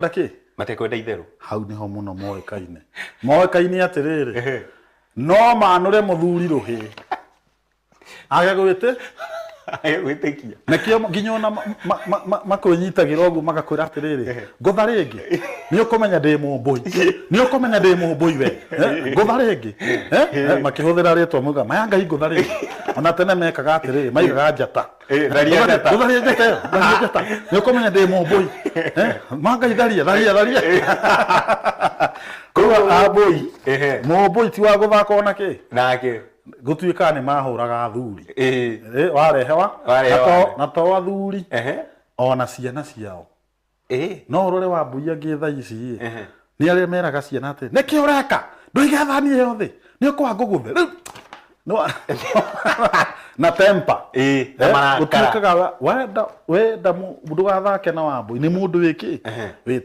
Ndaki matekwenda itherũ hau niho muno moĩkaine atiriri no manure muthuri ruhi age gwĩtĩkia nakio nginya ona makwĩnyitagira ũguo magakwĩra atiriri ngũtha rĩngĩ nĩ ũkũmenya ndĩ mũmbũi we ngũtha rĩngĩ makĩhũthĩra rĩtwa muga maya Ngai ngũtha rĩngĩ ona tene mekaga atiriri maigaga njata ngũtha njata nĩ ũkũmenya ndĩ mũmbũi Ngai tharia kuga abũi mũmbũi ti wa gũthaka ona kĩ nake gutuika ni mahuraga athuri warehewa na to athuri ona ciana ciao no urore wa mbui angi tha ici ni aria meraga ciana ati niki ureka nduigathanie yothe ni ukwa nguguthe no na temper gutuikaga wenda mundu gathake na wa mbui ni mundu wiki wite